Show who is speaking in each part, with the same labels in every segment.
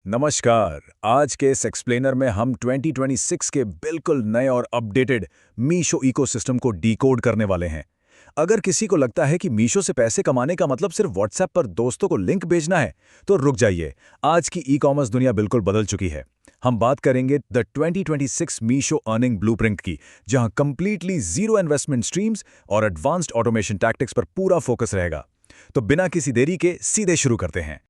Speaker 1: नमस्कार। आज के इस एक्सप्लेनर में हम 2026 के बिल्कुल नए और अपडेटेड मीशो इकोसिस्टम को डिकोड करने वाले हैं। अगर किसी को लगता है कि मीशो से पैसे कमाने का मतलब सिर्फ व्हाट्सएप पर दोस्तों को लिंक भेजना है, तो रुक जाइए। आज की ई-कॉमर्स दुनिया बिल्कुल बदल चुकी है। हम बात करेंगे द 2026 मीशो अर्निंग ब्लूप्रिंट की, जहां कंप्लीटली जीरो इन्वेस्टमेंट स्ट्रीम्स और एडवांस्ड ऑटोमेशन टैक्टिक्स पर पूरा फोकस रहेगा। तो बिना किसी देरी के सीधे शुरू करते हैं।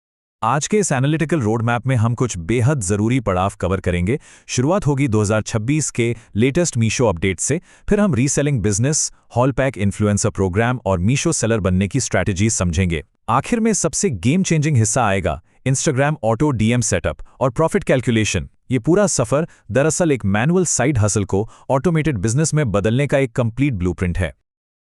Speaker 2: आज के इस एनालिटिकल रोड मैप में हम कुछ बेहद ज़रूरी पड़ाव कवर करेंगे। शुरुआत होगी 2026 के लेटेस्ट मीशो अपडेट से, फिर हम रीसेलिंग बिजनेस, हॉल पैक इन्फ्लुएंसर प्रोग्राम और मीशो सेलर बनने की स्ट्रैटेजी समझेंगे। आखिर में सबसे गेम चेंजिंग हिस्सा आएगा, इंस्टाग्राम ऑटो डीएम सेटअप और प्रॉफिट कैलकुलेशन। ये पूरा सफ़र दरअसल एक मैनुअल साइड हसल को ऑटोमेटेड बिजनेस में बदलने का एक कंप्लीट ब्लूप्रिंट है।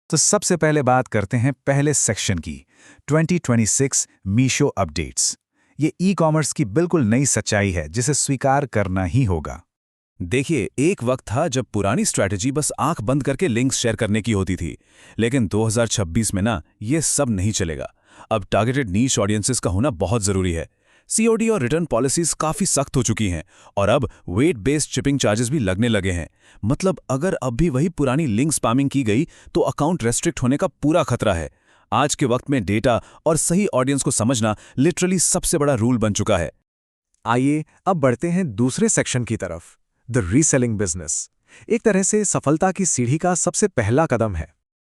Speaker 3: तो सबसे पहले बात करते हैं पहले सेक्शन की, 2026 मीशो अपडेट्स। ये ई-कॉमर्स की बिल्कुल नई सच्चाई है जिसे स्वीकार करना ही होगा।
Speaker 4: देखिए, एक वक्त था जब पुरानी स्ट्रैटेजी बस आंख बंद करके लिंक्स शेयर करने की होती थी, लेकिन 2026 में ये सब नहीं चलेगा। अब टारगेटेड नीश ऑडियंसेस का होना बहुत जरूरी है। सीओडी और रिटर्न पॉलिसीज काफी सख्त हो चुकी हैं और अब वेट बेस्ड शिपिंग चार्जेस भी लगने लगे हैं। मतलब अगर अब भी वही पुरानी लिंक स्पैमिंग की गई तो अकाउंट रेस्ट्रिक्ट होने का पूरा खतरा है। आज के वक्त में डेटा और सही ऑडियंस को समझना लिटरली सबसे बड़ा रूल बन चुका है।
Speaker 3: आइए अब बढ़ते हैं दूसरे सेक्शन की तरफ, द रीसेलिंग बिजनेस। एक तरह से सफलता की सीढ़ी का सबसे पहला कदम है।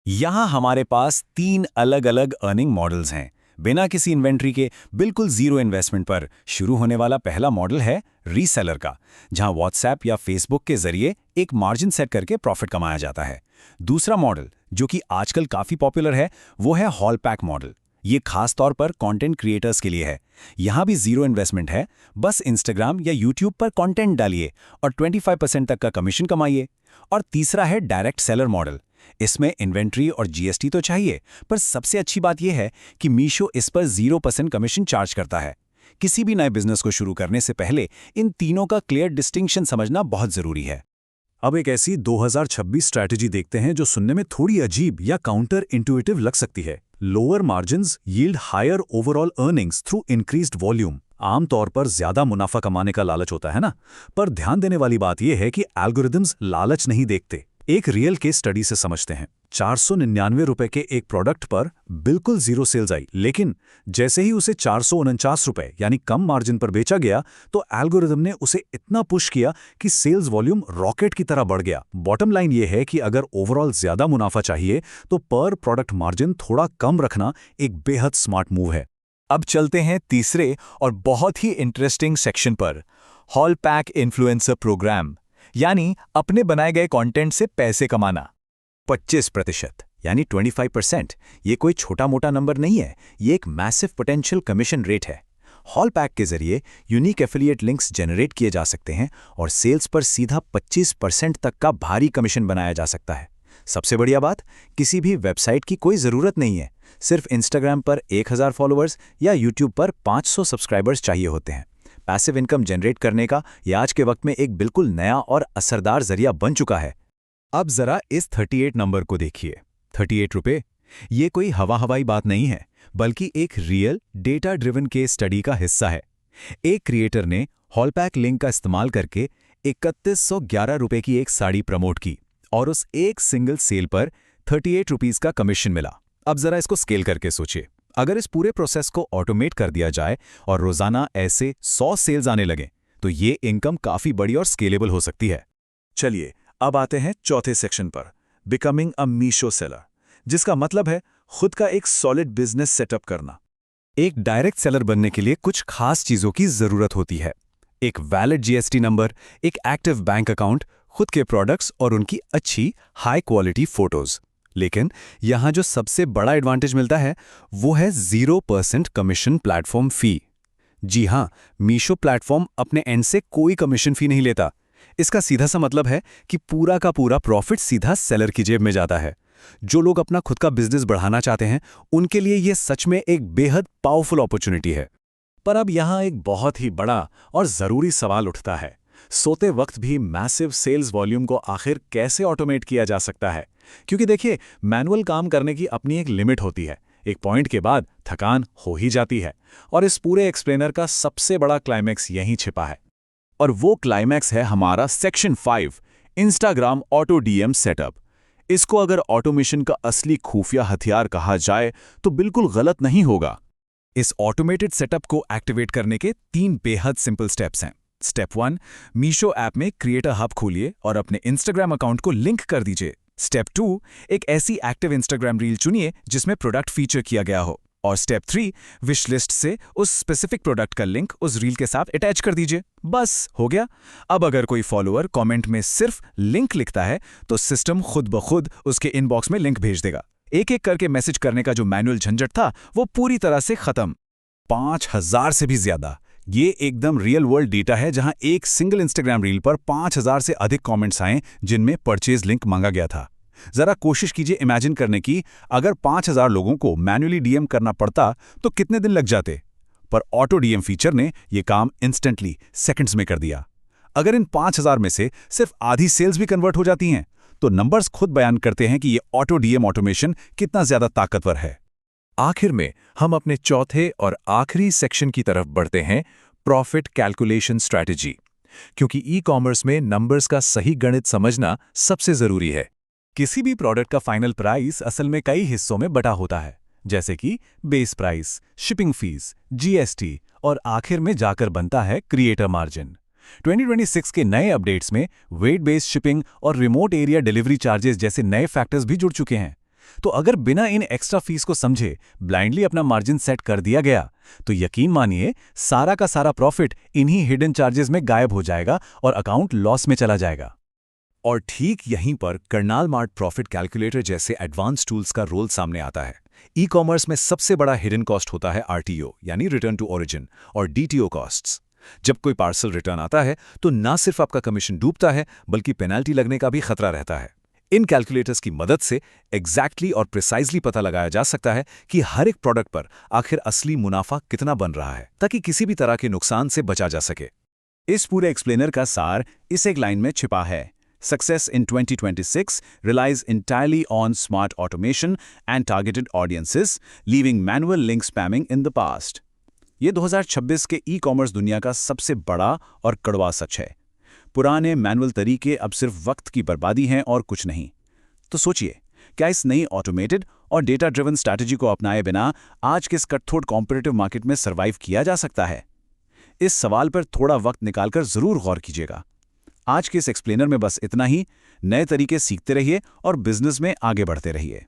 Speaker 4: यहां हमारे पास 3 अलग अलग अर्निंग मॉडल्स हैं। बिना किसी इन्वेंट्री के बिल्कुल जीरो इन्वेस्टमेंट पर शुरू होने वाला पहला मॉडल है रीसेलर का, जहां व्हाट्सएप या फेसबुक के जरिए एक मार्जिन सेट करके प्रॉफिट कमाया जाता है। दूसरा मॉडल, जो कि आजकल काफी पॉपुलर है, वो है हॉल पैक मॉडल। ये खास तौर पर कंटेंट क्रिएटर्स के लिए है। यहां भी जीरो इन्वेस्टमेंट है, बस इंस्टाग्राम या यूट्यूब पर कंटेंट डालिए और 25% तक का कमीशन कमाइए। और तीसरा है डायरेक्ट सेलर मॉडल। इसमें इन्वेंट्री और जीएसटी तो चाहिए, पर सबसे अच्छी बात यह है कि मीशो इस पर 0% कमीशन चार्ज करता है। किसी भी नए बिजनेस को शुरू करने से पहले इन तीनों का क्लियर डिस्टिंक्शन समझना बहुत जरूरी है।
Speaker 3: अब एक ऐसी 2026 स्ट्रैटेजी देखते हैं जो सुनने में थोड़ी अजीब या काउंटर इंट्यूटिव लग सकती है। Lower margins yield higher overall earnings through increased volume. आमतौर पर ज्यादा मुनाफा कमाने का लालच होता है ना, पर ध्यान देने वाली बात यह है कि एल्गोरिदम्स लालच नहीं देखते। एक रियल केस स्टडी से समझते हैं। 499 रुपए के एक प्रोडक्ट पर बिल्कुल जीरो सेल्स आई, लेकिन जैसे ही उसे 449 रुपए यानी कम मार्जिन पर बेचा गया तो एल्गोरिदम ने उसे इतना पुश किया कि सेल्स वॉल्यूम रॉकेट की तरह बढ़ गया। बॉटम लाइन ये है कि अगर ओवरऑल ज्यादा मुनाफा चाहिए तो पर प्रोडक्ट मार्जिन थोड़ा कम रखना एक बेहद स्मार्ट मूव है।
Speaker 2: अब चलते हैं तीसरे और बहुत ही इंटरेस्टिंग सेक्शन पर, हॉल पैक इन्फ्लुएंसर प्रोग्राम, यानी अपने बनाए गए कंटेंट से पैसे कमाना।
Speaker 3: 25% यानी 25%, ये कोई छोटा मोटा नंबर नहीं है, ये एक मैसिव पोटेंशियल कमीशन रेट है। हॉल पैक के जरिए यूनिक एफिलिएट लिंक्स जनरेट किए जा सकते हैं और सेल्स पर सीधा 25% तक का भारी कमीशन बनाया जा सकता है। सबसे बढ़िया बात, किसी भी वेबसाइट की कोई ज़रूरत नहीं है। सिर्फ इंस्टाग्राम पर 1000 फॉलोअर्स या यूट्यूब पर 500 सब्सक्राइबर्स चाहिए होते हैं। पैसिव इनकम जनरेट करने का यह आज के वक्त में एक बिल्कुल नया और असरदार जरिया बन चुका है।
Speaker 2: अब जरा इस 38 नंबर को देखिए। 38 रुपए, ये कोई हवाई बात नहीं है, बल्कि एक real data driven case study का हिस्सा है। एक क्रिएटर ने हॉल पैक लिंक का इस्तेमाल करके 3111 रुपए की एक साड़ी प्रमोट की और उस एक सिंगल सेल पर 38 रुपीज का कमीशन मिला। अब जरा इसको स्केल करके सोचिए, अगर इस पूरे प्रोसेस को ऑटोमेट कर दिया जाए और रोजाना ऐसे 100 सेल्स आने लगे तो ये इनकम काफी बड़ी और स्केलेबल हो सकती है।
Speaker 3: चलिए अब आते हैं चौथे सेक्शन पर, बिकमिंग अ मीशो सेलर, जिसका मतलब है खुद का एक सॉलिड बिजनेस सेटअप करना।
Speaker 4: एक डायरेक्ट सेलर बनने के लिए कुछ खास चीजों की जरूरत होती है। एक वैलिड जीएसटी नंबर, एक एक्टिव बैंक अकाउंट, खुद के प्रोडक्ट्स और उनकी अच्छी हाई क्वालिटी फोटोज। लेकिन यहां जो सबसे बड़ा एडवांटेज मिलता है वो है 0% कमीशन प्लेटफॉर्म फी। जी हां, मीशो प्लेटफॉर्म अपने एंड से कोई कमीशन फी नहीं लेता। इसका सीधा सा मतलब है कि पूरा का पूरा प्रॉफिट सीधा सेलर की जेब में जाता है। जो लोग अपना खुद का बिजनेस बढ़ाना चाहते हैं उनके लिए यह सच में एक बेहद पावरफुल अपॉर्चुनिटी है।
Speaker 3: पर अब यहां एक बहुत ही बड़ा और जरूरी सवाल उठता है, सोते वक्त भी मैसिव सेल्स वॉल्यूम को आखिर कैसे ऑटोमेट किया जा सकता है? क्योंकि देखिए, मैनुअल काम करने की अपनी एक लिमिट होती है। एक पॉइंट के बाद थकान हो ही जाती है। और इस पूरे एक्सप्लेनर का सबसे बड़ा क्लाइमैक्स यहीं छिपा है।
Speaker 2: और वो क्लाइमैक्स है हमारा section 5, Instagram auto DM setup. इसको अगर ऑटोमेशन का असली खुफिया हथियार कहा जाए तो बिल्कुल गलत नहीं होगा।
Speaker 1: इस ऑटोमेटेड सेटअप को एक्टिवेट करने के 3 बेहद सिंपल स्टेप्स हैं। स्टेप 1, मीशो ऐप में क्रिएटर हब खोलिए और अपने इंस्टाग्राम अकाउंट को लिंक कर दीजिए। स्टेप 2, एक ऐसी एक्टिव इंस्टाग्राम रील चुनिए जिसमें प्रोडक्ट फीचर किया गया हो। और स्टेप 3, विश लिस्ट से उस स्पेसिफिक प्रोडक्ट का लिंक उस रील के साथ अटैच कर दीजिए। बस हो गया। अब अगर कोई फॉलोअर कमेंट में सिर्फ लिंक लिखता है तो सिस्टम खुद ब खुद उसके इनबॉक्स में लिंक भेज देगा। एक एक करके मैसेज करने का जो मैनुअल झंझट था वो पूरी तरह से खत्म।
Speaker 2: 5000 से भी ज्यादा। ये एकदम रियल वर्ल्ड डेटा है, जहां एक सिंगल इंस्टाग्राम रील पर 5000 से अधिक कमेंट्स आए जिनमें परचेज लिंक मांगा गया था। जरा कोशिश कीजिए इमेजिन करने की, अगर 5000 लोगों को मैन्युअली डीएम करना पड़ता तो कितने दिन लग जाते। पर ऑटो डीएम फीचर ने ये काम इंस्टेंटली सेकंड्स में कर दिया। अगर इन 5000 में से सिर्फ आधी सेल्स भी कन्वर्ट हो जाती हैं तो नंबर्स खुद बयान करते हैं कि ये ऑटो डीएम ऑटोमेशन कितना ज्यादा ताकतवर है।
Speaker 3: आखिर में हम अपने चौथे और आखिरी सेक्शन की तरफ बढ़ते हैं, प्रॉफिट कैलकुलेशन स्ट्रैटेजी। क्योंकि ई कॉमर्स में नंबर्स का सही गणित समझना सबसे जरूरी है।
Speaker 2: किसी भी प्रोडक्ट का फाइनल प्राइस असल में कई हिस्सों में बटा होता है, जैसे कि base price, shipping fees, GST और आखिर में जाकर बनता है क्रिएटर मार्जिन। 2026 के नए अपडेट्स में वेट बेस्ड शिपिंग और रिमोट एरिया डिलीवरी चार्जेस जैसे नए फैक्टर्स भी जुड़ चुके हैं। तो अगर बिना इन एक्स्ट्रा फीस को समझे ब्लाइंडली अपना मार्जिन सेट कर दिया गया तो यकीन मानिए सारा का सारा प्रॉफिट इन्हीं हिडन चार्जेस में गायब हो जाएगा और अकाउंट लॉस में चला जाएगा।
Speaker 3: और ठीक यहीं पर कर्नाल मार्ट प्रॉफिट कैलकुलेटर जैसे एडवांस टूल्स का रोल सामने आता है। ई कॉमर्स में सबसे बड़ा हिडन कॉस्ट होता है आरटीओ यानी रिटर्न टू ओरिजिन और डीटीओ कॉस्ट्स। जब कोई पार्सल रिटर्न आता है तो ना सिर्फ आपका कमीशन डूबता है बल्कि पेनाल्टी लगने का भी खतरा रहता है। इन कैलकुलेटर्स की मदद से एग्जैक्टली और प्रिसाइजली पता लगाया जा सकता है कि हर एक प्रोडक्ट पर आखिर असली मुनाफा कितना बन रहा है, ताकि किसी भी तरह के नुकसान से बचा जा सके।
Speaker 2: इस पूरे एक्सप्लेनर का सार इस एक लाइन में छिपा है। Success in 2026 relies entirely on smart automation and targeted audiences, leaving manual link spamming in the past. ये 2026 के ई-कॉमर्स दुनिया का सबसे बड़ा और कड़वा सच है। पुराने मैनुअल तरीके अब सिर्फ वक्त की बर्बादी हैं और कुछ नहीं। तो सोचिए, क्या इस नई ऑटोमेटेड और डेटा ड्रिवन स्ट्रैटेजी को अपनाए बिना आज के इस कटथोट कॉम्पिटिटिव मार्केट में सर्वाइव किया जा सकता है? इस सवाल पर थोड़ा वक्त निकालकर जरूर गौर कीजिएगा। आज के इस एक्सप्लेनर में बस इतना ही। नए तरीके सीखते रहिए और बिजनेस में आगे बढ़ते रहिए।